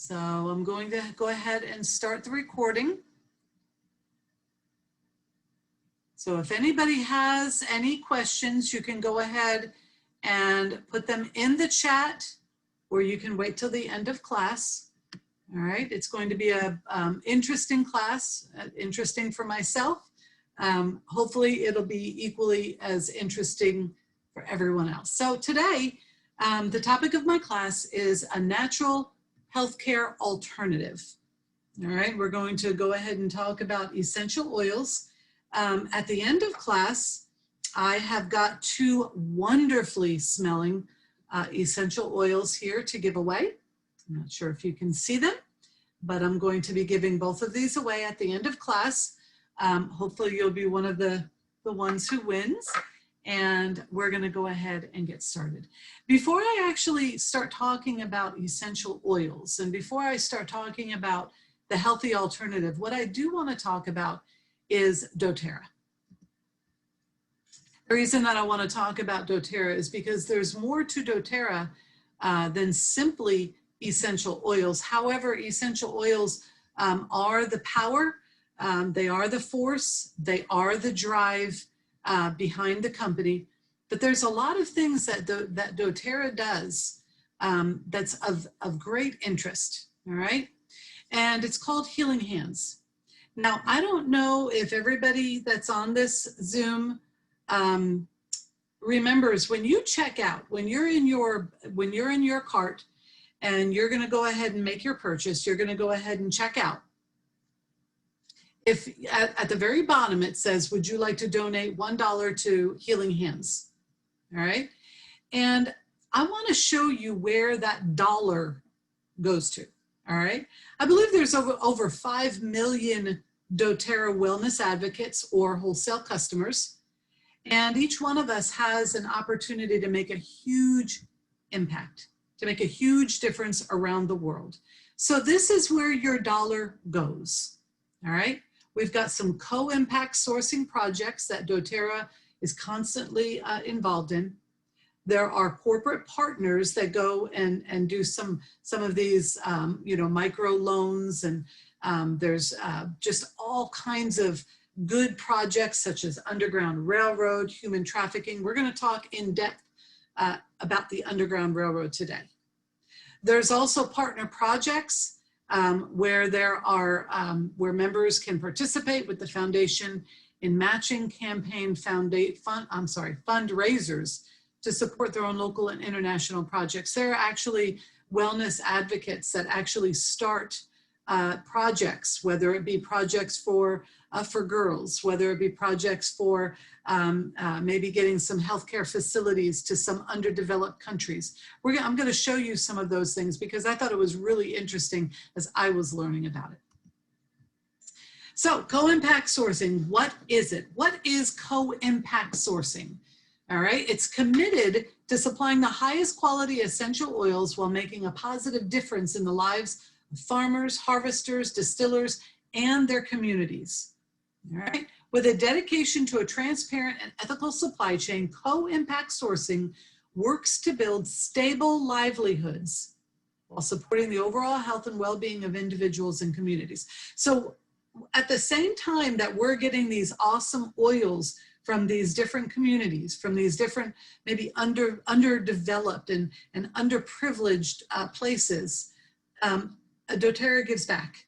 So I'm going to go ahead and start the recording. So if anybody has any questions, you can go ahead and put them in the chat, or you can wait till the end of class. All right, it's going to be a interesting class, interesting for myself. Hopefully it'll be equally as interesting for everyone else. So today, the topic of my class is a natural healthcare alternative. All right, we're going to go ahead and talk about essential oils. At the end of class, I have got two wonderfully smelling essential oils here to give away. I'm not sure if you can see them, but I'm going to be giving both of these away at the end of class. Hopefully you'll be one of the ones who wins, and we're gonna go ahead and get started. Before I actually start talking about essential oils, and before I start talking about the healthy alternative, what I do wanna talk about is doTERRA. The reason that I wanna talk about doTERRA is because there's more to doTERRA than simply essential oils. However, essential oils are the power, they are the force, they are the drive behind the company. But there's a lot of things that doTERRA does that's of great interest, all right? And it's called Healing Hands. Now, I don't know if everybody that's on this Zoom remembers when you check out, when you're in your cart, and you're going to go ahead and make your purchase, you're going to go ahead and check out. If at the very bottom it says, would you like to donate $1 to Healing Hands? All right. And I want to show you where that dollar goes to. All right. I believe there's over 5 million doTERRA wellness advocates or wholesale customers. And each one of us has an opportunity to make a huge impact, to make a huge difference around the world. So this is where your dollar goes, all right? We've got some co-impact sourcing projects that doTERRA is constantly involved in. There are corporate partners that go and do some of these, micro loans, and there's just all kinds of good projects such as Underground Railroad, human trafficking. We're gonna talk in depth about the Underground Railroad today. There's also partner projects where where members can participate with the foundation in matching campaign fundraisers to support their own local and international projects. There are actually wellness advocates that actually start projects, whether it be projects for girls, whether it be projects for maybe getting some healthcare facilities to some underdeveloped countries. I'm going to show you some of those things because I thought it was really interesting as I was learning about it. So co-impact sourcing, what is it? What is co-impact sourcing? All right, it's committed to supplying the highest quality essential oils while making a positive difference in the lives of farmers, harvesters, distillers, and their communities. All right. With a dedication to a transparent and ethical supply chain, co-impact sourcing works to build stable livelihoods while supporting the overall health and well-being of individuals and communities. So at the same time that we're getting these awesome oils from these different communities, from these different maybe underdeveloped and underprivileged places, doTERRA gives back.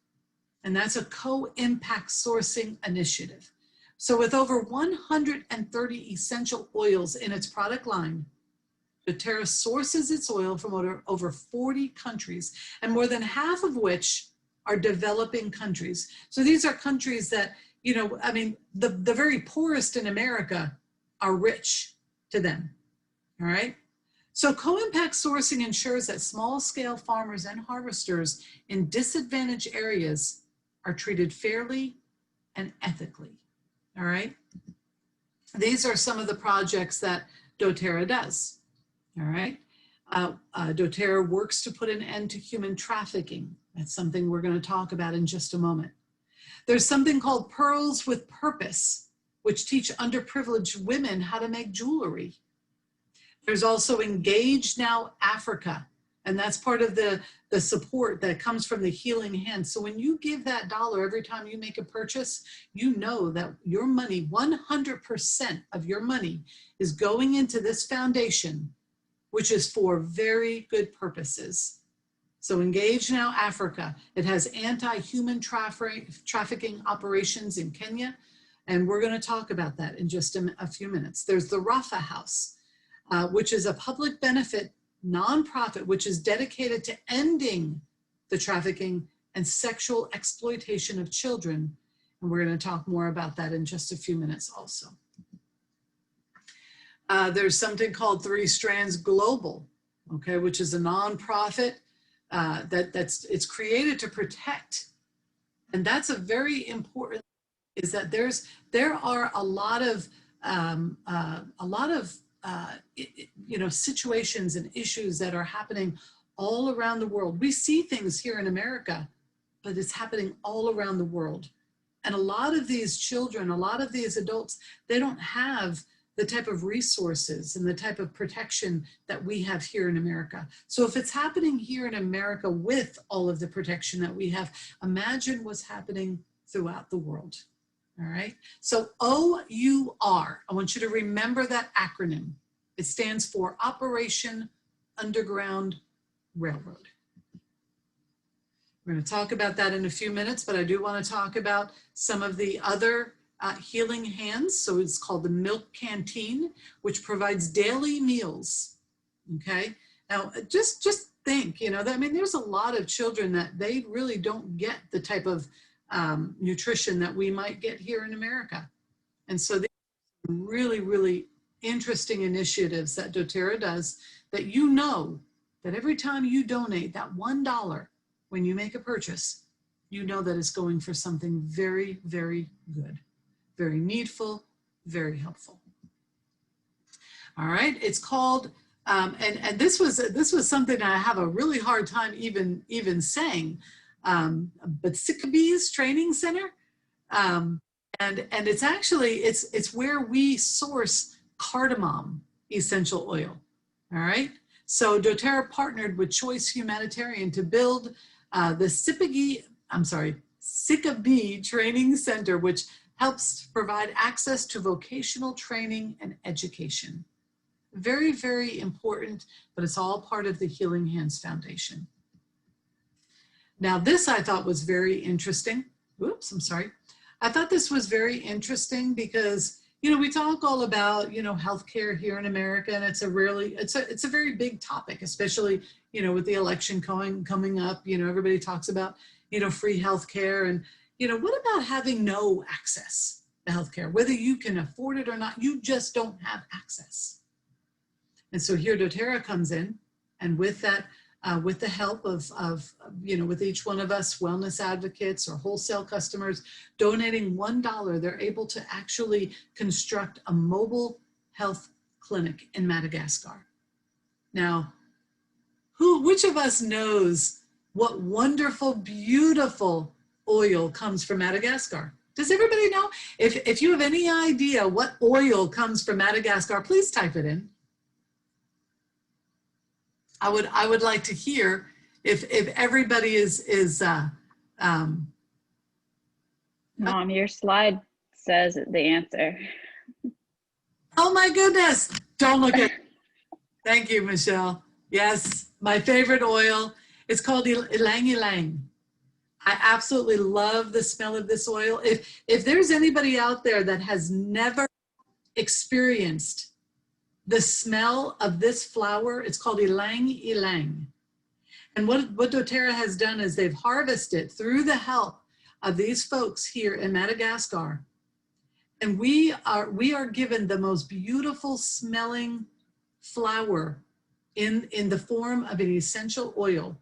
And that's a co-impact sourcing initiative. So with over 130 essential oils in its product line, doTERRA sources its oil from over 40 countries, and more than half of which are developing countries. So these are countries that, the very poorest in America are rich to them, all right? So co-impact sourcing ensures that small-scale farmers and harvesters in disadvantaged areas are treated fairly and ethically, all right? These are some of the projects that doTERRA does, all right? doTERRA works to put an end to human trafficking. That's something we're going to talk about in just a moment. There's something called Pearls with Purpose, which teach underprivileged women how to make jewelry. There's also Engage Now Africa, And that's part of the support that comes from the healing hand. So when you give that dollar every time you make a purchase, you know that your money, 100% of your money is going into this foundation, which is for very good purposes. So Engage Now Africa, it has anti-human trafficking operations in Kenya. And we're going to talk about that in just a few minutes. There's the Rafa House, which is a public benefit nonprofit, which is dedicated to ending the trafficking and sexual exploitation of children. And we're going to talk more about that in just a few minutes also. There's something called Three Strands Global, okay, which is a nonprofit it's created to protect. And that's a very important, is that there are a lot of situations and issues that are happening all around the world. We see things here in America, but it's happening all around the world. And a lot of these children, a lot of these adults, they don't have the type of resources and the type of protection that we have here in America. So if it's happening here in America with all of the protection that we have, imagine what's happening throughout the world. All right, so OUR, I want you to remember that acronym. It stands for Operation Underground Railroad. We're going to talk about that in a few minutes, but I do want to talk about some of the other healing hands. So it's called the Milk Canteen, which provides daily meals. Okay, now just think, I mean, there's a lot of children that they really don't get the type of nutrition that we might get here in America. And so these are really, really interesting initiatives that doTERRA does, that that every time you donate that $1 when you make a purchase, you know that it's going for something very, very good, very needful, very helpful. All right, it's called, and this was something I have a really hard time even saying, but Sikabees Training Center, and it's actually, it's where we source cardamom essential oil. All right, so doTERRA partnered with Choice Humanitarian to build the Sikabee Training Center, which helps provide access to vocational training and education. Very, very important, but it's all part of the Healing Hands Foundation. Now this I thought was very interesting. Oops, I'm sorry. I thought this was very interesting because, we talk all about, healthcare here in America, and it's a very big topic, especially, with the election coming up, everybody talks about, free healthcare, and, what about having no access to healthcare? Whether you can afford it or not, you just don't have access. And so here doTERRA comes in, and with that, with the help of with each one of us wellness advocates or wholesale customers donating $1, they're able to actually construct a mobile health clinic in Madagascar. Now, which of us knows what wonderful, beautiful oil comes from Madagascar? Does everybody know? If you have any idea what oil comes from Madagascar, please type it in. I would like to hear if everybody is Mom, your slide says the answer. Oh my goodness, don't look at it. Thank you, Michelle. Yes, my favorite oil. It's called Ylang Ylang. I absolutely love the smell of this oil. If there's anybody out there that has never experienced the smell of this flower, it's called Ylang Ylang. And what doTERRA has done is they've harvested through the help of these folks here in Madagascar. And we are given the most beautiful smelling flower in the form of an essential oil.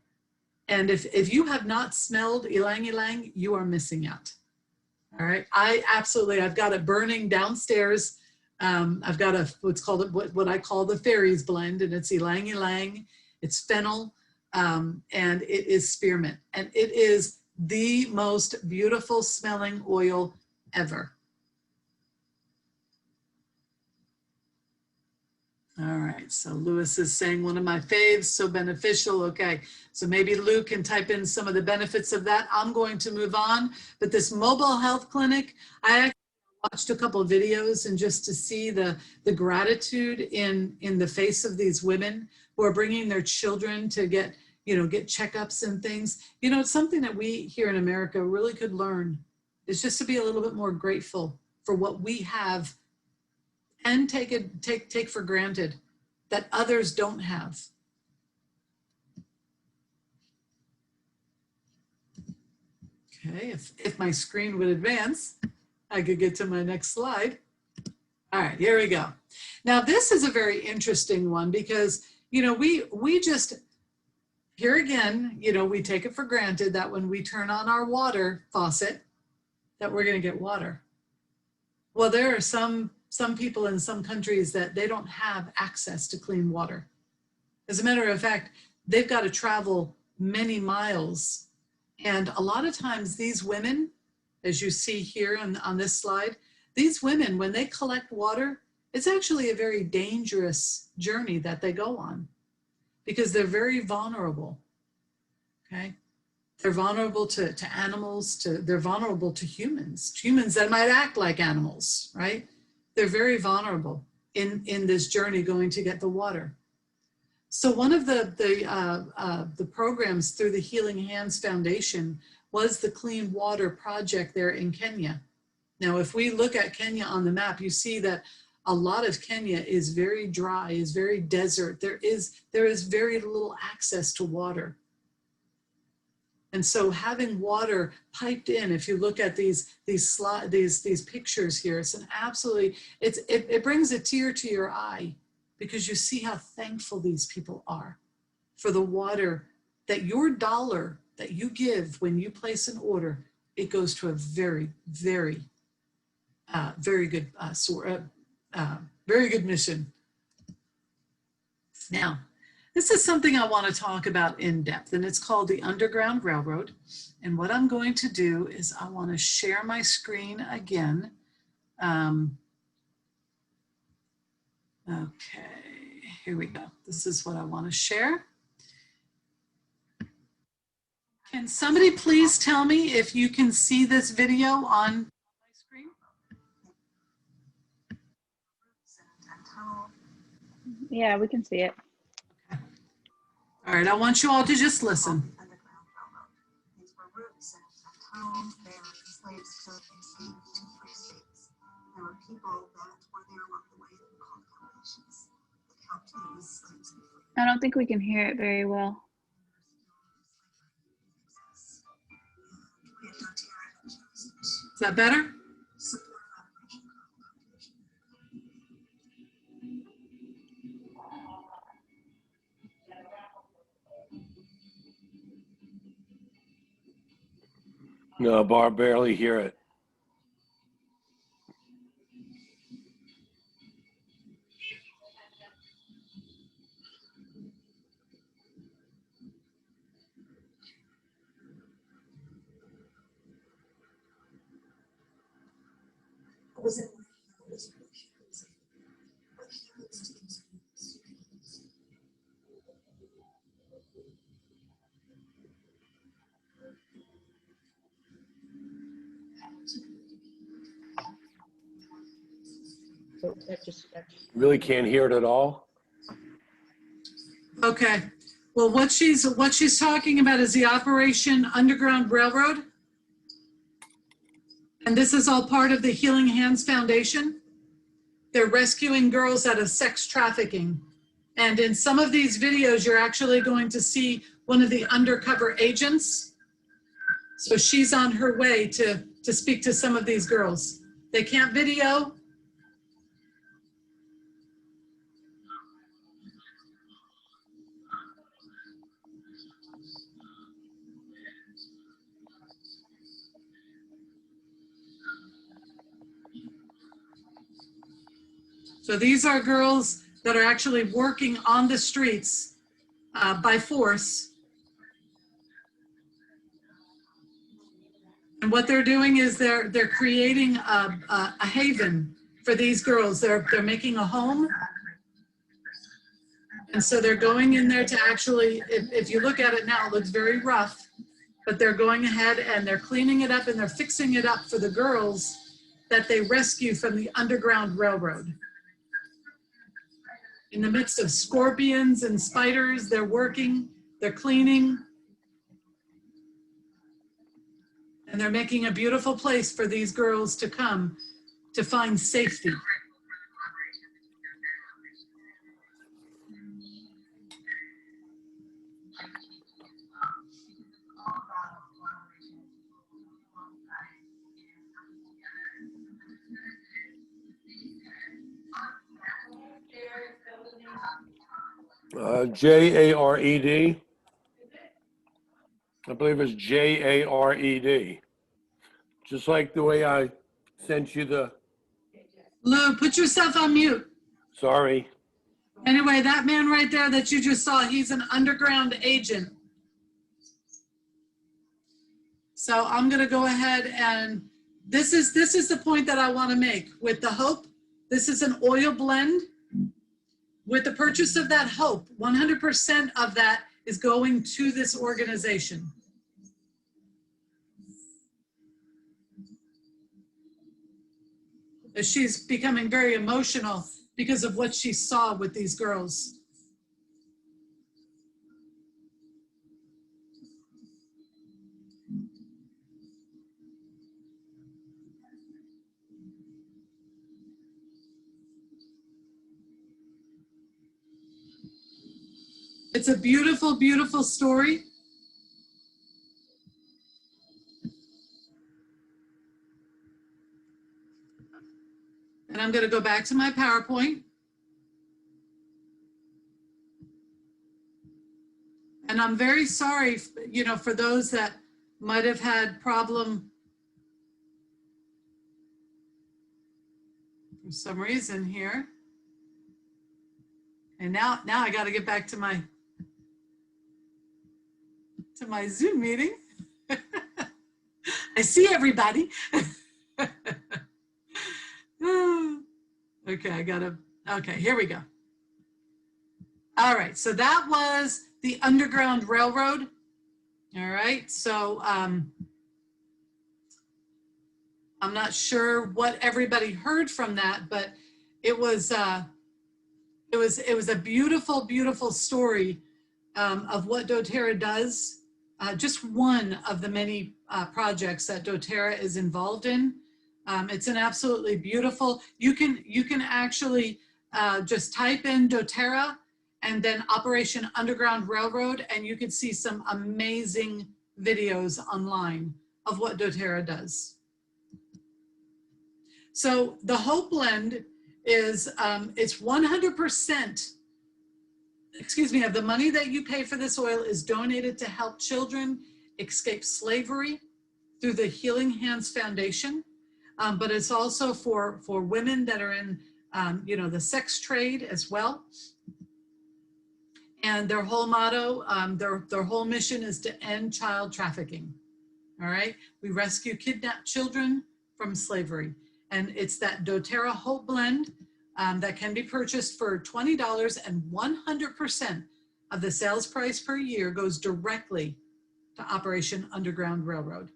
And if you have not smelled Ylang Ylang, you are missing out. All right, I've got it burning downstairs. I've got what I call the fairies blend, and it's Ylang Ylang, it's fennel, and it is spearmint. And it is the most beautiful smelling oil ever. All right, so Lewis is saying one of my faves, so beneficial. Okay, so maybe Lou can type in some of the benefits of that. I'm going to move on, but this mobile health clinic, I actually watched a couple of videos, and just to see the gratitude in the face of these women who are bringing their children to get, you know, get checkups and things. You know, it's something that we here in America really could learn, is just to be a little bit more grateful for what we have, and take for granted that others don't have. Okay, if my screen would advance, I could get to my next slide. All right, here we go. Now this is a very interesting one, because, you know, we just, here again, you know, we take it for granted that when we turn on our water faucet, that we're gonna get water. Well, there are some people in some countries that they don't have access to clean water. As a matter of fact, they've got to travel many miles. And a lot of times these women, as you see here on this slide, these women, when they collect water, it's actually a very dangerous journey that they go on, because they're very vulnerable, okay? They're vulnerable to animals, they're vulnerable to humans that might act like animals, right? They're very vulnerable in this journey going to get the water. So one of the programs through the Healing Hands Foundation was the Clean Water Project there in Kenya. Now, if we look at Kenya on the map, you see that a lot of Kenya is very dry, is very desert. There is very little access to water. And so having water piped in, if you look at these pictures here, it's an absolutely, it brings a tear to your eye, because you see how thankful these people are for the water, that your dollar that you give when you place an order, it goes to a very, very, very good very good mission. Now, this is something I want to talk about in depth, and it's called the Underground Railroad. And what I'm going to do is I want to share my screen again. Okay, here we go. This is what I want to share. Can somebody please tell me if you can see this video on my screen? Yeah, we can see it. Okay. All right, I want you all to just listen. Underground Railroad. These were routes and tunnels. They were slaves to escape to free states. There were people that were there along the way that were called combinations. The captain was slaves. I don't think we can hear it very well. Is that better? No, Barb, barely hear it. Really can't hear it at all. Okay. Well, what she's talking about is the Operation Underground Railroad. And this is all part of the Healing Hands Foundation. They're rescuing girls out of sex trafficking. And in some of these videos, you're actually going to see one of the undercover agents. So she's on her way to speak to some of these girls. They can't video. So these are girls that are actually working on the streets by force. And what they're doing is they're creating a haven for these girls. They're making a home. And so they're going in there to actually, if you look at it now, it looks very rough, but they're going ahead and they're cleaning it up and they're fixing it up for the girls that they rescue from the Underground Railroad. In the midst of scorpions and spiders, they're working, they're cleaning, and they're making a beautiful place for these girls to come to find safety. Jared. I believe it's Jared. Just like the way I sent you the, Lou, put yourself on mute. sorry. Anyway, that man right there that you just saw, he's an underground agent. So I'm gonna go ahead and this is the point that I wanna make. With the Hope, this is an oil blend. With the purchase of that Hope, 100% of that is going to this organization. She's becoming very emotional because of what she saw with these girls. It's a beautiful, beautiful story. And I'm going to go back to my PowerPoint. And I'm very sorry, you know, for those that might have had problem for some reason here. And now I got to get back to my Zoom meeting. I see everybody. Okay, here we go. All right, so that was the Underground Railroad. All right, so I'm not sure what everybody heard from that, but it was a beautiful, beautiful story of what doTERRA does. Just one of the many projects that doTERRA is involved in. It's an absolutely beautiful. You can actually just type in doTERRA and then Operation Underground Railroad, and you can see some amazing videos online of what doTERRA does. So the Hope Blend is it's 100%. Excuse me, of the money that you pay for this oil is donated to help children escape slavery through the Healing Hands Foundation. But it's also for women that are in, you know, the sex trade as well. And their whole motto, their whole mission is to end child trafficking. All right, we rescue kidnapped children from slavery. And it's that doTERRA Hope Blend that can be purchased for $20, and 100% of the sales price per year goes directly to Operation Underground Railroad.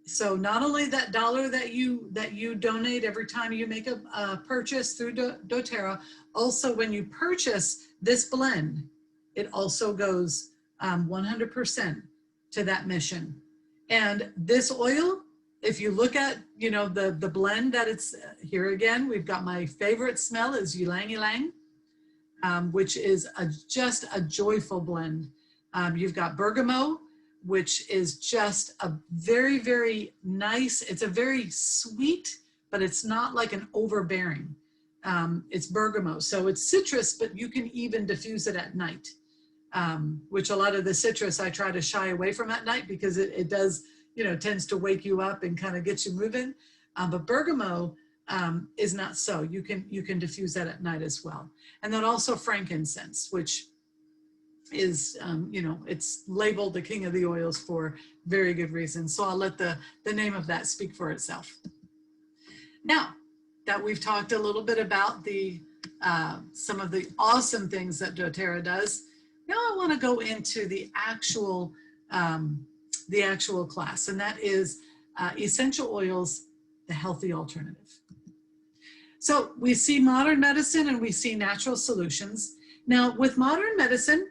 So not only that dollar that you donate every time you make a purchase through doTERRA, also when you purchase this blend, it also goes 100% to that mission. And this oil, if you look at, you know, the blend that it's here again, we've got my favorite smell is ylang ylang, which is just a joyful blend. You've got bergamot, which is just a very, very nice, it's a very sweet, but it's not like an overbearing. It's bergamot, so it's citrus, but you can even diffuse it at night, which a lot of the citrus I try to shy away from at night because it does, you know, tends to wake you up and kind of get you moving. But bergamot is not so. You can diffuse that at night as well. And then also frankincense, which is, you know, it's labeled the king of the oils for very good reason. So I'll let the name of that speak for itself. Now that we've talked a little bit about the some of the awesome things that doTERRA does, now I want to go into the actual class, and that is essential oils, the healthy alternative. So we see modern medicine and we see natural solutions. Now with modern medicine,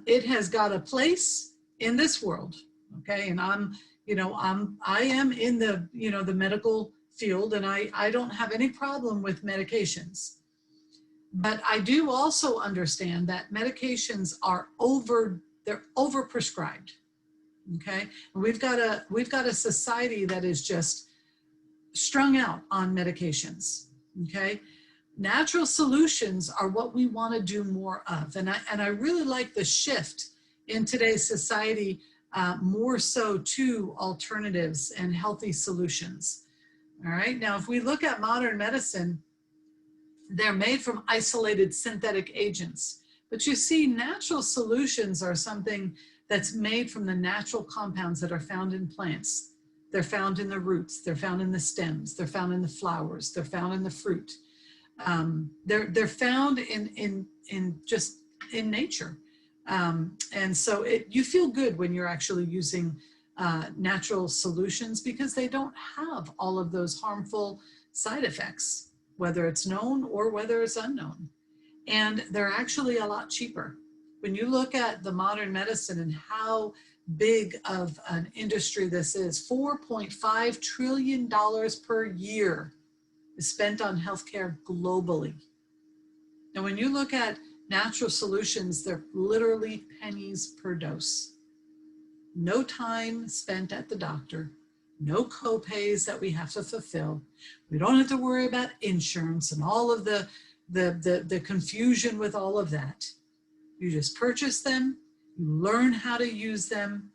it has got a place in this world, okay? And I am in the, the medical field, and I don't have any problem with medications. But I do also understand that medications are they're overprescribed, okay? And we've got a society that is just strung out on medications, okay? Natural solutions are what we want to do more of. And I really like the shift in today's society, more so to alternatives and healthy solutions. All right, now if we look at modern medicine, they're made from isolated synthetic agents. But you see, natural solutions are something that's made from the natural compounds that are found in plants. They're found in the roots, they're found in the stems, they're found in the flowers, they're found in the fruit. They're found in nature. And so you feel good when you're actually using natural solutions, because they don't have all of those harmful side effects, whether it's known or whether it's unknown. And they're actually a lot cheaper. When you look at the modern medicine and how big of an industry this is, $4.5 trillion per year is spent on healthcare globally. Now, when you look at natural solutions, they're literally pennies per dose. No time spent at the doctor, no co-pays that we have to fulfill. We don't have to worry about insurance and all of the confusion with all of that. You just purchase them, you learn how to use them,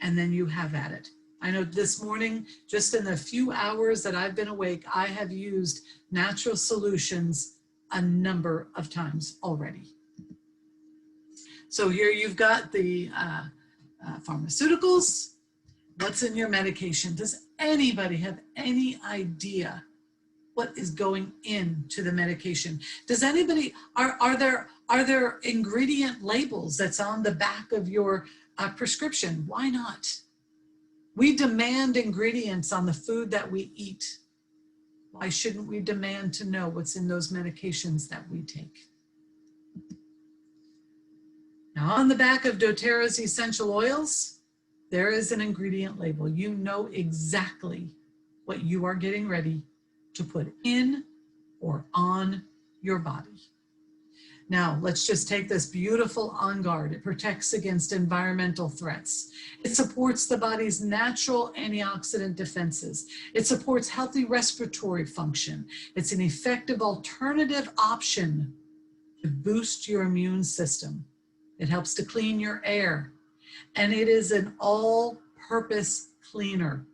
and then you have at it. I know this morning, just in the few hours that I've been awake, I have used natural solutions a number of times already. So here you've got the pharmaceuticals. What's in your medication? Does anybody have any idea what is going into the medication? Does anybody, are there ingredient labels that's on the back of your prescription? Why not? We demand ingredients on the food that we eat. Why shouldn't we demand to know what's in those medications that we take? Now, on the back of doTERRA's essential oils, there is an ingredient label. You know exactly what you are getting ready to put in or on your body. Now, let's just take this beautiful On Guard. It protects against environmental threats. It supports the body's natural antioxidant defenses. It supports healthy respiratory function. It's an effective alternative option to boost your immune system. It helps to clean your air. And it is an all-purpose cleaner.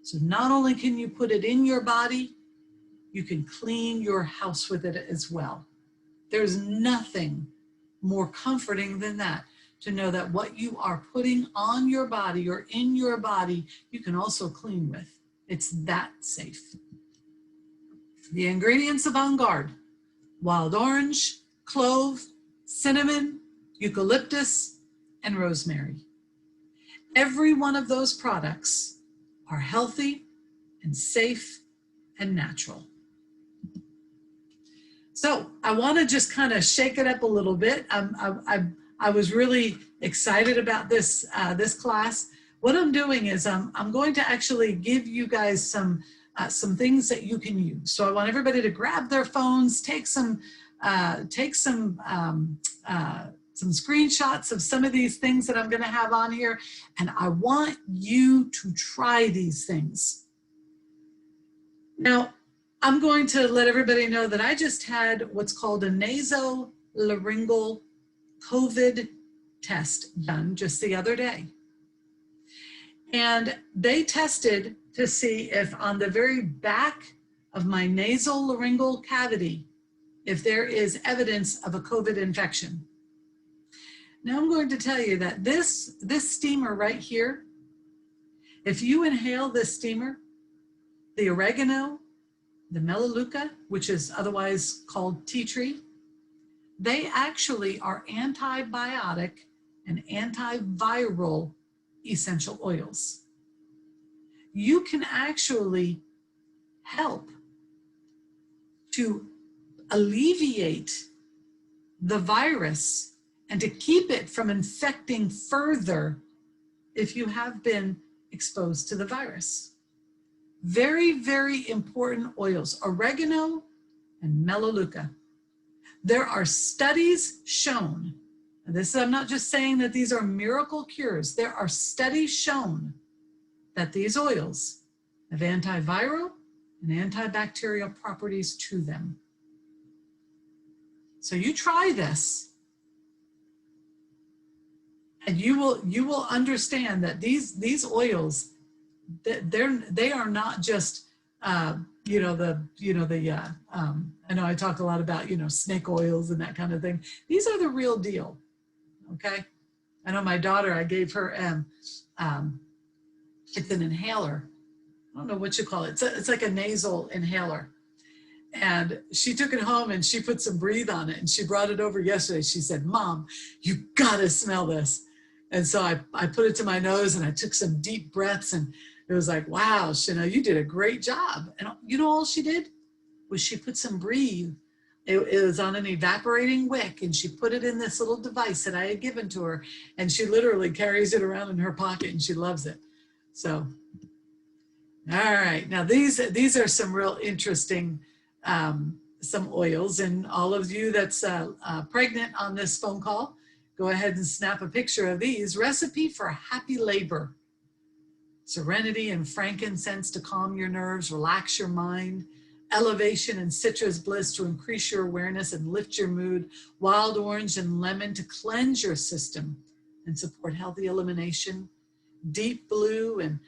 So not only can you put it in your body, you can clean your house with it as well. There's nothing more comforting than that, to know that what you are putting on your body or in your body, you can also clean with. It's that safe. The ingredients of On Guard: wild orange, clove, cinnamon, eucalyptus, and rosemary. Every one of those products are healthy and safe and natural. So I want to just kind of shake it up a little bit. I was really excited about this class. What I'm doing is I'm going to actually give you guys some things that you can use. So I want everybody to grab their phones, take some screenshots of some of these things that I'm going to have on here, and I want you to try these things. Now, I'm going to let everybody know that I just had what's called a nasolaryngeal COVID test done just the other day. And they tested to see if on the very back of my nasolaryngeal cavity, if there is evidence of a COVID infection. Now I'm going to tell you that this steamer right here, if you inhale this steamer, the oregano, the Melaleuca, which is otherwise called tea tree, they actually are antibiotic and antiviral essential oils. You can actually help to alleviate the virus and to keep it from infecting further if you have been exposed to the virus. Very, very important oils, oregano and Melaleuca. There are studies shown, and this, I'm not just saying that these are miracle cures, there are studies shown that these oils have antiviral and antibacterial properties to them. So you try this, and you will understand that these oils, they are not just I know I talk a lot about snake oils and that kind of thing. These are the real deal. Okay, I know my daughter, I gave her it's an inhaler. I don't know what you call it. It's like a nasal inhaler. And she took it home and she put some Breathe on it, and she brought it over yesterday. She said, "Mom, you gotta smell this." And so I put it to my nose and I took some deep breaths, and it was like, wow, Chanel, you did a great job. And you know all she did was she put some Breathe. It was on an evaporating wick, and she put it in this little device that I had given to her, and she literally carries it around in her pocket and she loves it. So, all right, now these are some real interesting some oils, and all of you that's pregnant on this phone call, go ahead and snap a picture of these. Recipe for happy labor. Serenity and frankincense to calm your nerves, relax your mind. Elevation and citrus bliss to increase your awareness and lift your mood. Wild orange and lemon to cleanse your system and support healthy elimination. Deep blue and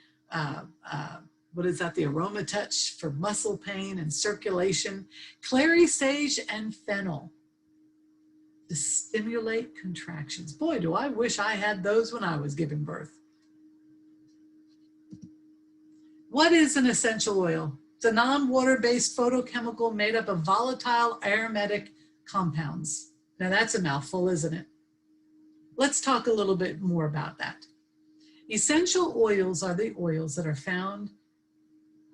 what is that? The aroma touch for muscle pain and circulation. Clary sage and fennel to stimulate contractions. Boy, do I wish I had those when I was giving birth. What is an essential oil? It's a non-water-based photochemical made up of volatile aromatic compounds. Now that's a mouthful, isn't it? Let's talk a little bit more about that. Essential oils are the oils that are found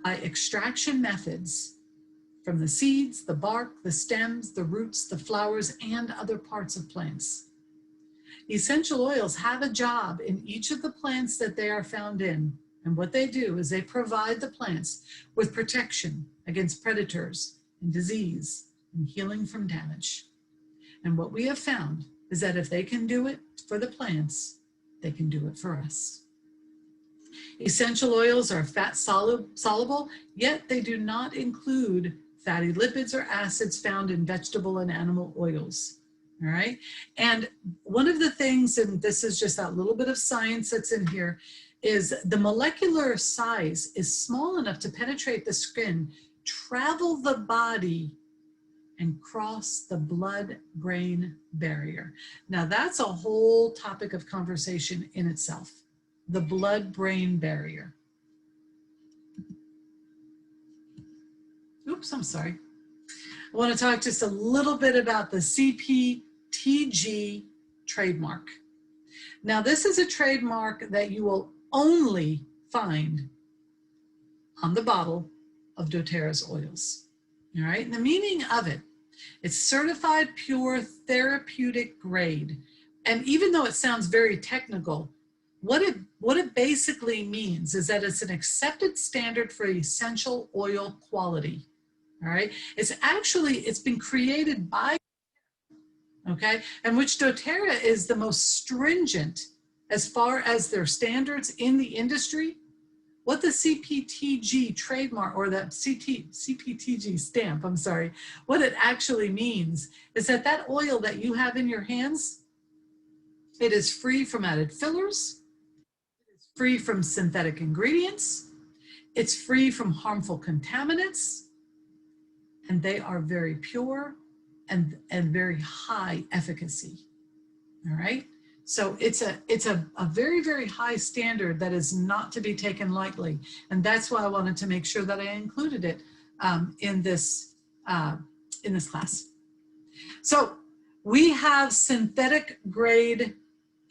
by extraction methods from the seeds, the bark, the stems, the roots, the flowers, and other parts of plants. Essential oils have a job in each of the plants that they are found in, and what they do is they provide the plants with protection against predators and disease and healing from damage. And what we have found is that if they can do it for the plants, they can do it for us. Essential oils are fat soluble, yet they do not include fatty lipids or acids found in vegetable and animal oils. All right. And one of the things, and this is just that little bit of science that's in here, is the molecular size is small enough to penetrate the skin, travel the body, and cross the blood-brain barrier. Now that's a whole topic of conversation in itself, the blood-brain barrier. Oops, I'm sorry. I want to talk just a little bit about the CPTG trademark. Now this is a trademark that you will only find on the bottle of doTERRA's oils. All right, and the meaning of it, it's certified pure therapeutic grade. And even though it sounds very technical, what it basically means is that it's an accepted standard for essential oil quality. All right, it's been created by, okay, and which doTERRA is the most stringent as far as their standards in the industry. What the CPTG trademark, or that CPTG stamp, I'm sorry, what it actually means is that that oil that you have in your hands, it is free from added fillers, it's free from synthetic ingredients, it's free from harmful contaminants, and they are very pure and very high efficacy. All right. So it's a very, very high standard that is not to be taken lightly. And that's why I wanted to make sure that I included it in this class. So we have synthetic grade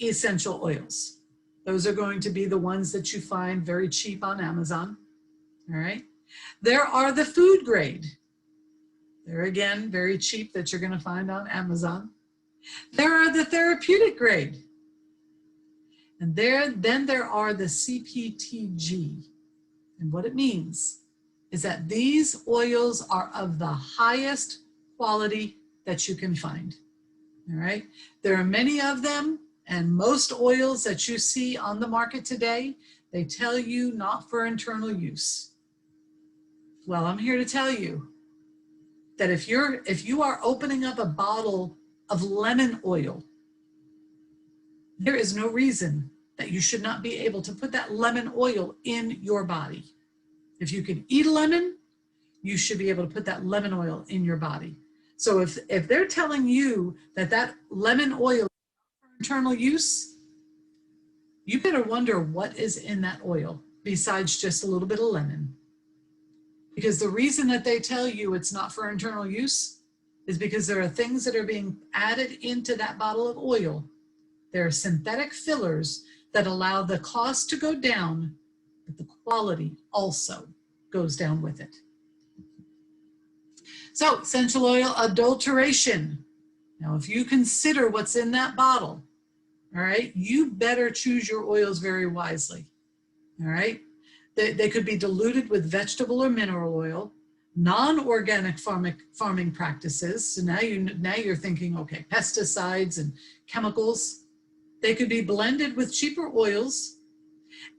essential oils. Those are going to be the ones that you find very cheap on Amazon. All right. There are the food grade. They're again very cheap that you're going to find on Amazon. There are the therapeutic grade. And then there are the CPTG. And what it means is that these oils are of the highest quality that you can find. All right. There are many of them, and most oils that you see on the market today, they tell you not for internal use. Well, I'm here to tell you that if you are opening up a bottle of lemon oil, there is no reason that you should not be able to put that lemon oil in your body. If you can eat a lemon, you should be able to put that lemon oil in your body. So if they're telling you that that lemon oil is for internal use, you better wonder what is in that oil besides just a little bit of lemon. Because the reason that they tell you it's not for internal use is because there are things that are being added into that bottle of oil. There are synthetic fillers that allow the cost to go down, but the quality also goes down with it. So essential oil adulteration. Now, if you consider what's in that bottle, all right, you better choose your oils very wisely. All right. They could be diluted with vegetable or mineral oil, non-organic farming practices. So now you're thinking, okay, pesticides and chemicals. They could be blended with cheaper oils,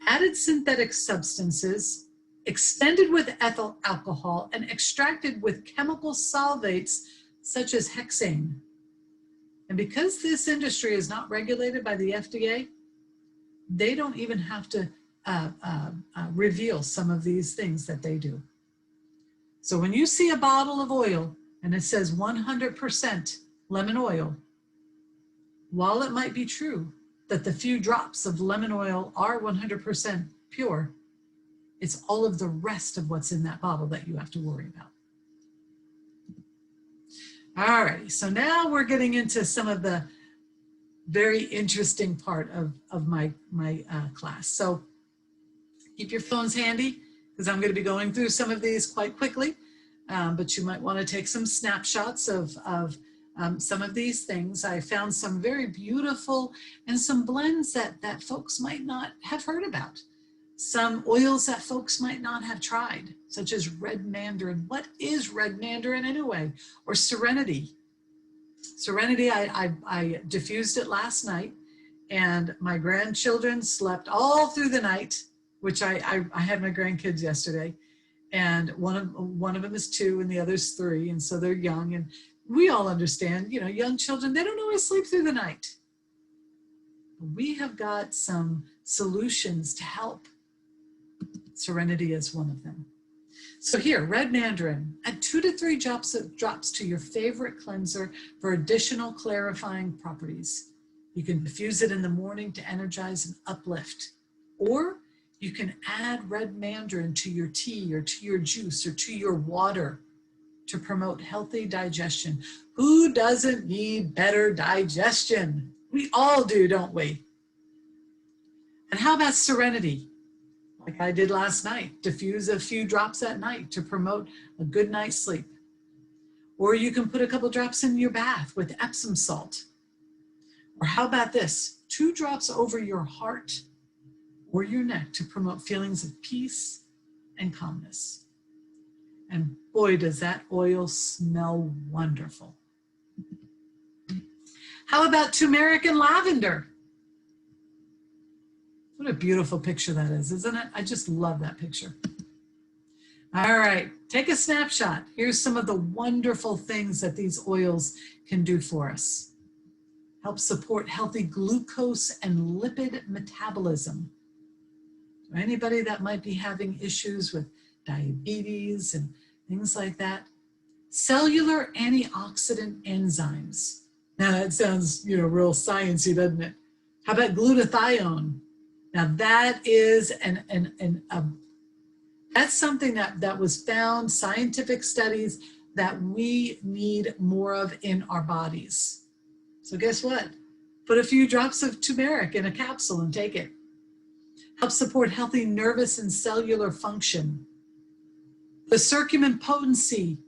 added synthetic substances, extended with ethyl alcohol, and extracted with chemical solvates such as hexane. And because this industry is not regulated by the FDA, they don't even have to reveal some of these things that they do. So when you see a bottle of oil and it says 100% lemon oil, while it might be true that the few drops of lemon oil are 100% pure, it's all of the rest of what's in that bottle that you have to worry about. All right, so now we're getting into some of the very interesting part of my class. So keep your phones handy because I'm going to be going through some of these quite quickly, but you might want to take some snapshots of some of these things. I found some very beautiful and some blends that folks might not have heard about. Some oils that folks might not have tried, such as red mandarin. What is red mandarin anyway? Or serenity. Serenity, I diffused it last night, and my grandchildren slept all through the night, which I had my grandkids yesterday, and one of them is 2 and the other's 3, and so they're young, and we all understand, you know, young children, they don't always sleep through the night. We have got some solutions to help. Serenity is one of them. So here, red mandarin, add 2 to 3 drops to your favorite cleanser for additional clarifying properties. You can diffuse it in the morning to energize and uplift, or you can add red mandarin to your tea or to your juice or to your water to promote healthy digestion. Who doesn't need better digestion? We all do, don't we? And how about serenity? Like I did last night, diffuse a few drops at night to promote a good night's sleep. Or you can put a couple drops in your bath with Epsom salt. Or how about this? 2 drops over your heart or your neck to promote feelings of peace and calmness. And boy, does that oil smell wonderful. How about turmeric and lavender? What a beautiful picture that is, isn't it? I just love that picture. All right, take a snapshot. Here's some of the wonderful things that these oils can do for us. Help support healthy glucose and lipid metabolism. For anybody that might be having issues with diabetes and things like that. Cellular antioxidant enzymes. Now that sounds, real sciencey, doesn't it? How about glutathione? Now that is That's something that was found, scientific studies, that we need more of in our bodies. So guess what? Put a few drops of turmeric in a capsule and take it. Helps support healthy nervous and cellular function. The curcumin potency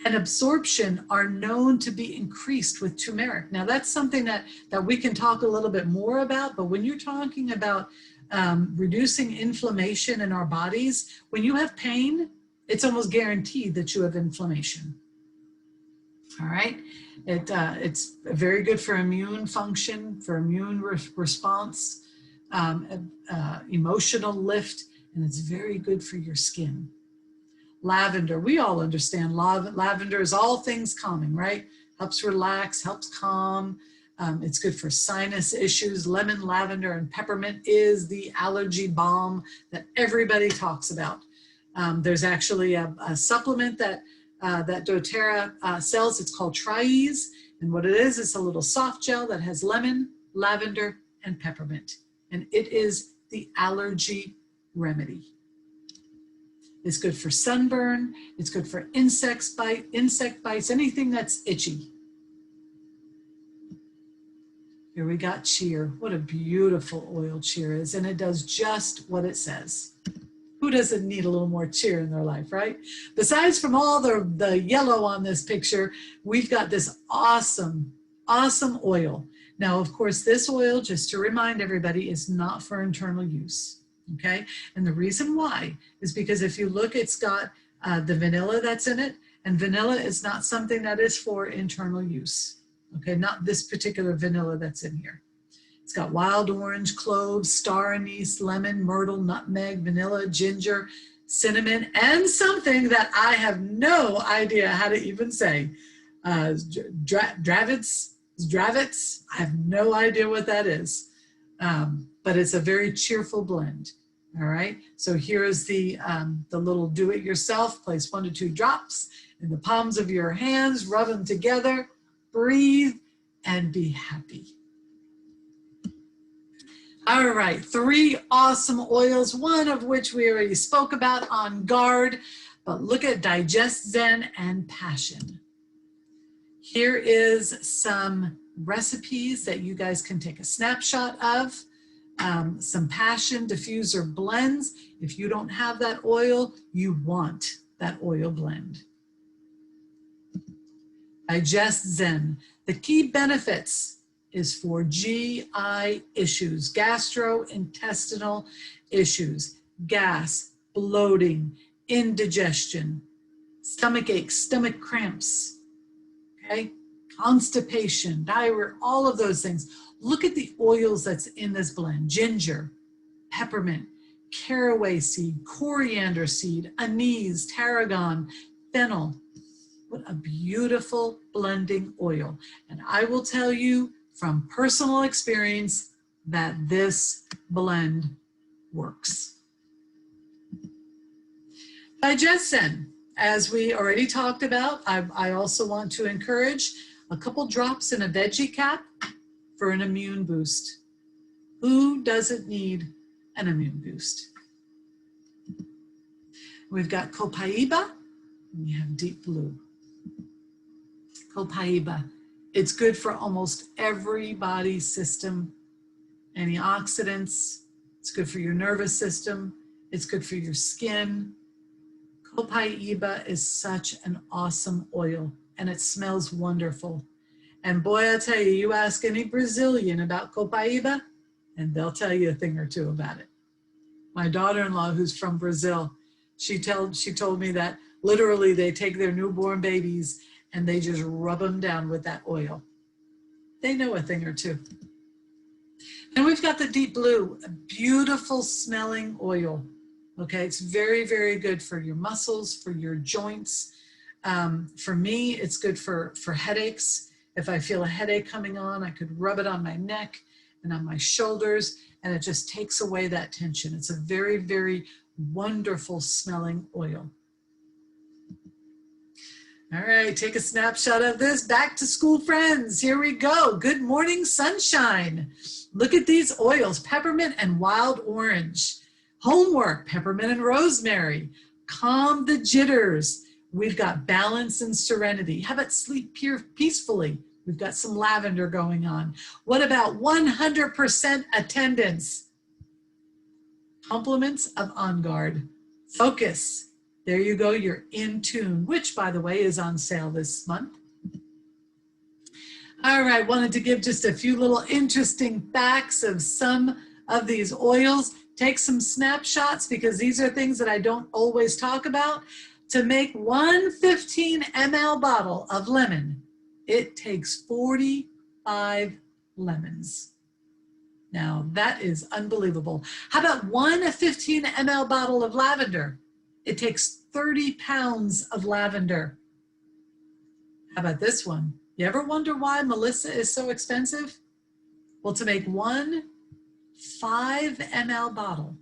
and absorption are known to be increased with turmeric. Now that's something that we can talk a little bit more about, but when you're talking about reducing inflammation in our bodies, when you have pain, it's almost guaranteed that you have inflammation. All right, it's very good for immune function, for immune response, emotional lift, and it's very good for your skin. Lavender, we all understand lavender is all things calming, right? Helps relax, helps calm. It's good for sinus issues. Lemon, lavender, and peppermint is the allergy balm that everybody talks about. There's actually a supplement that doTERRA sells. It's called Tri-Ease. And what it is, it's a little soft gel that has lemon, lavender, and peppermint. And it is the allergy remedy. It's good for sunburn. It's good for insect bites, anything that's itchy. Here we got cheer. What a beautiful oil cheer is. And it does just what it says. Who doesn't need a little more cheer in their life, right? Besides from all the yellow on this picture, we've got this awesome, awesome oil. Now, of course, this oil, just to remind everybody, is not for internal use. Okay, and the reason why is because if you look, it's got the vanilla that's in it, and vanilla is not something that is for internal use. Okay, not this particular vanilla that's in here. It's got wild orange, cloves, star anise, lemon, myrtle, nutmeg, vanilla, ginger, cinnamon, and something that I have no idea how to even say. Dravitz. I have no idea what that is, but it's a very cheerful blend. All right, so here's the little do-it-yourself. Place 1 to 2 drops in the palms of your hands, rub them together, breathe, and be happy. All right, 3 awesome oils, one of which we already spoke about, On Guard, but look at Digest Zen and Passion. Here is some recipes that you guys can take a snapshot of. Some Passion diffuser blends. If you don't have that oil, you want that oil blend. Digest Zen. The key benefits is for GI issues, gastrointestinal issues, gas, bloating, indigestion, stomach aches, stomach cramps, okay? Constipation, diarrhea, all of those things. Look at the oils that's in this blend. Ginger, peppermint, caraway seed, coriander seed, anise, tarragon, fennel. What a beautiful blending oil. And I will tell you from personal experience that this blend works. Digest Zen, as we already talked about, I also want to encourage a couple drops in a veggie cap for an immune boost. Who doesn't need an immune boost? We've got Copaiba, and we have Deep Blue. Copaiba, it's good for almost every body system. Antioxidants, it's good for your nervous system, it's good for your skin. Copaiba is such an awesome oil, and it smells wonderful. And boy, I tell you, you ask any Brazilian about Copaiba, and they'll tell you a thing or two about it. My daughter-in-law, who's from Brazil, she told me that literally they take their newborn babies and they just rub them down with that oil. They know a thing or two. And we've got the Deep Blue, a beautiful smelling oil. Okay, it's very, very good for your muscles, for your joints. For me, it's good for headaches. If I feel a headache coming on, I could rub it on my neck and on my shoulders, and it just takes away that tension. It's a very, very wonderful smelling oil. All right, take a snapshot of this. Back to school friends, here we go. Good morning, sunshine. Look at these oils, peppermint and wild orange. Homework, peppermint and rosemary. Calm the jitters. We've got balance and serenity. How about sleep peacefully? We've got some lavender going on. What about 100% attendance? Compliments of On Guard. Focus. There you go, you're in tune, which by the way is on sale this month. All right, wanted to give just a few little interesting facts of some of these oils. Take some snapshots because these are things that I don't always talk about. To make one 15 ml bottle of lemon, it takes 45 lemons. Now that is unbelievable. How about one 15 ml bottle of lavender? It takes 30 pounds of lavender. How about this one? You ever wonder why Melissa is so expensive? Well, to make one 5 ml bottle,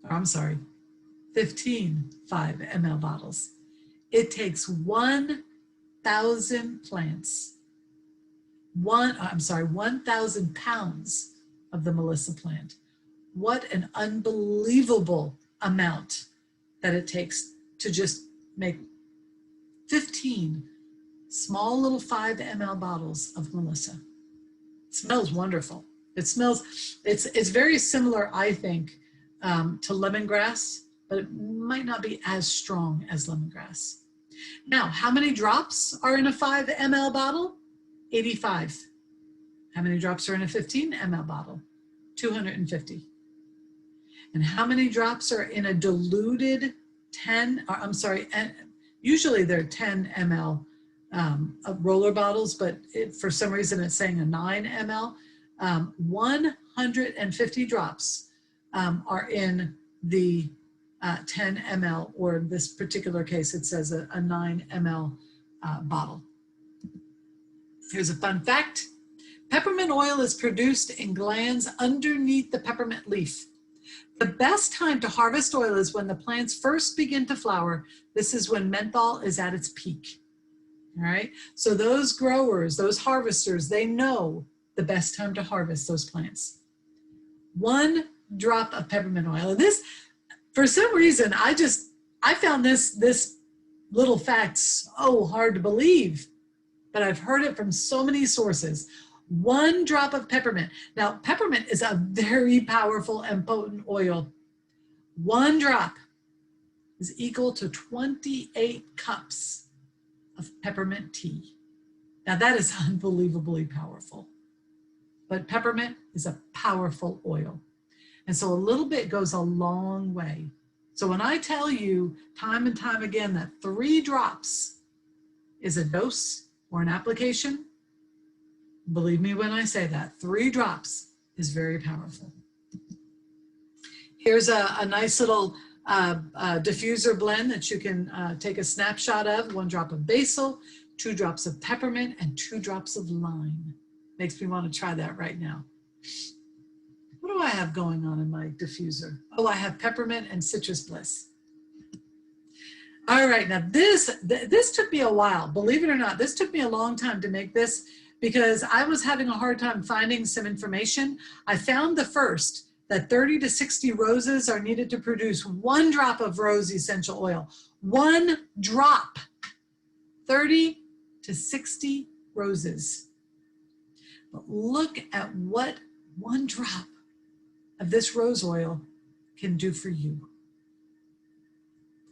or I'm sorry, 15 5 ml bottles, it takes 1,000 plants. 1,000 pounds of the Melissa plant. What an unbelievable amount that it takes to just make 15 small little 5 ml bottles of Melissa. It smells wonderful. It smells, it's very similar, I think, to lemongrass, but it might not be as strong as lemongrass. Now, how many drops are in a 5 ml bottle? 85. How many drops are in a 15 ml bottle? 250. And how many drops are in a diluted usually they're 10 ml roller bottles, but for some reason it's saying a 9 ml. 150 drops are in the 10 ml, or in this particular case, it says a 9 ml bottle. Here's a fun fact. Peppermint oil is produced in glands underneath the peppermint leaf. The best time to harvest oil is when the plants first begin to flower. This is when menthol is at its peak. All right, so those growers, those harvesters, they know the best time to harvest those plants. 1 drop of peppermint oil. And this, for some reason, I found this little fact so hard to believe, but I've heard it from so many sources. 1 drop of peppermint. Now, peppermint is a very powerful and potent oil. 1 drop is equal to 28 cups of peppermint tea. Now, that is unbelievably powerful. But peppermint is a powerful oil. And so a little bit goes a long way. So when I tell you time and time again that 3 drops is a dose or an application, believe me when I say that, 3 drops is very powerful. Here's a nice little diffuser blend that you can take a snapshot of. 1 drop of basil, 2 drops of peppermint, and 2 drops of lime. Makes me want to try that right now. What do I have going on in my diffuser? Oh, I have peppermint and citrus bliss. All right, now this took me a while. Believe it or not, this took me a long time to make this because I was having a hard time finding some information. I found the first, that 30 to 60 roses are needed to produce 1 drop of rose essential oil. 1 drop, 30 to 60 roses. But look at what 1 drop of this rose oil can do for you.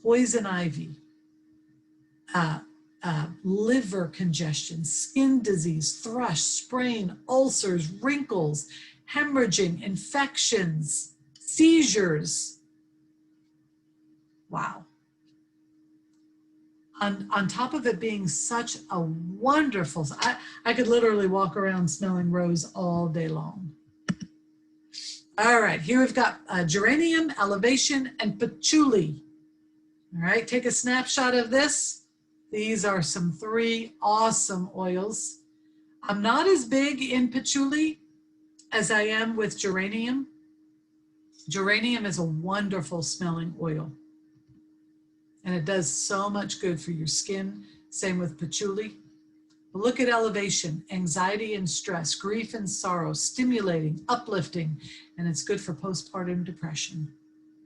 Poison ivy, liver congestion, skin disease, thrush, sprain, ulcers, wrinkles, hemorrhaging, infections, seizures. Wow. On top of it being such a wonderful, I could literally walk around smelling rose all day long. All right, here we've got geranium, elevation, and patchouli. All right, take a snapshot of this. These are some 3 awesome oils. I'm not as big in patchouli as I am with geranium. Geranium is a wonderful smelling oil, and it does so much good for your skin. Same with patchouli. But look at elevation, anxiety and stress, grief and sorrow, stimulating, uplifting, and it's good for postpartum depression.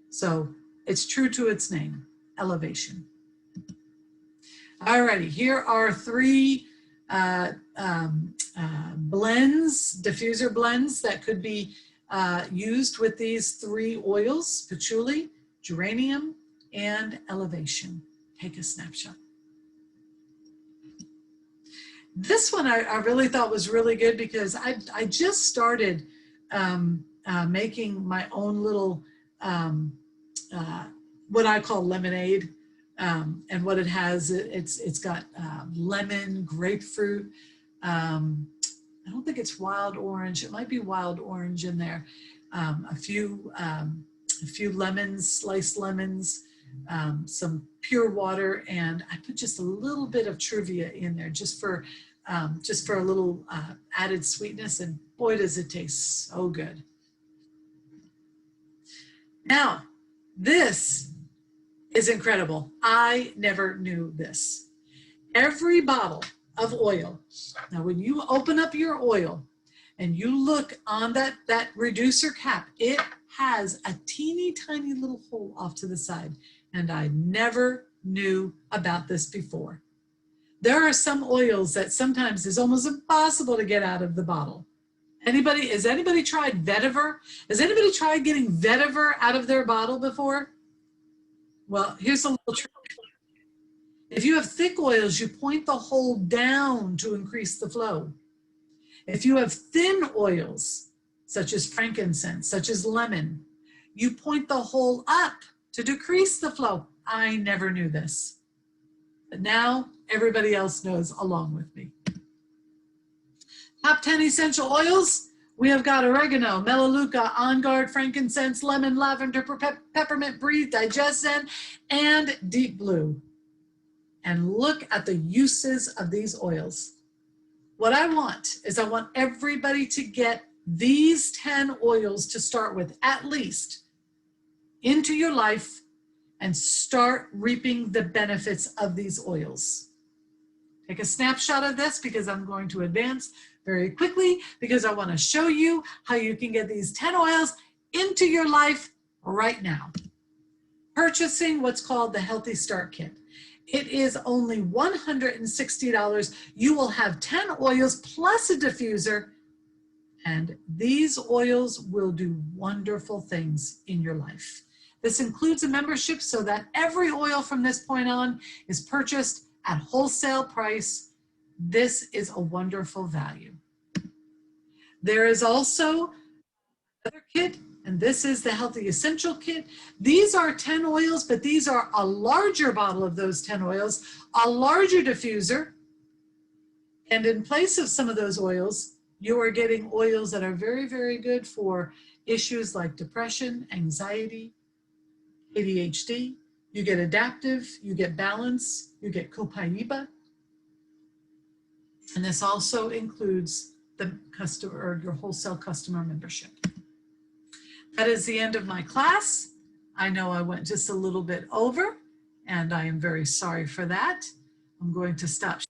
So it's true to its name, elevation. Alrighty, here are 3 blends, diffuser blends that could be used with these 3 oils: patchouli, geranium, and elevation. Take a snapshot. This one I really thought was really good because I just started making my own little, what I call lemonade. And what it has, it's got lemon, grapefruit. I don't think it's wild orange. It might be wild orange in there. A few lemons, sliced lemons, some pure water, and I put just a little bit of Truvia in there just for a little added sweetness. And boy, does it taste so good. Now, this is incredible. I never knew this. Every bottle of oil, now when you open up your oil and you look on that reducer cap, it has a teeny tiny little hole off to the side. And I never knew about this before. There are some oils that sometimes is almost impossible to get out of the bottle. Has anybody tried vetiver? Has anybody tried getting vetiver out of their bottle before? Well, here's a little trick. If you have thick oils, you point the hole down to increase the flow. If you have thin oils, such as frankincense, such as lemon, you point the hole up to decrease the flow. I never knew this, but now everybody else knows along with me. Top 10 essential oils. We have got oregano, melaleuca, on guard, frankincense, lemon, lavender, peppermint, breathe, digestin, and deep blue. And look at the uses of these oils. What I want is I want everybody to get these 10 oils to start with, at least, into your life and start reaping the benefits of these oils. Take a snapshot of this because I'm going to advance very quickly because I want to show you how you can get these 10 oils into your life right now. Purchasing what's called the Healthy Start Kit. It is only $160. You will have 10 oils plus a diffuser, and these oils will do wonderful things in your life. This includes a membership so that every oil from this point on is purchased at wholesale price. This is a wonderful value. There is also another kit, and this is the Healthy Essential Kit. These are 10 oils, but these are a larger bottle of those 10 oils, a larger diffuser, and in place of some of those oils, you are getting oils that are very, very good for issues like depression, anxiety, ADHD. You get adaptive, you get balance, you get copaiba. And this also includes the customer or your wholesale customer membership. That is the end of my class. I know I went just a little bit over, and I am very sorry for that. I'm going to stop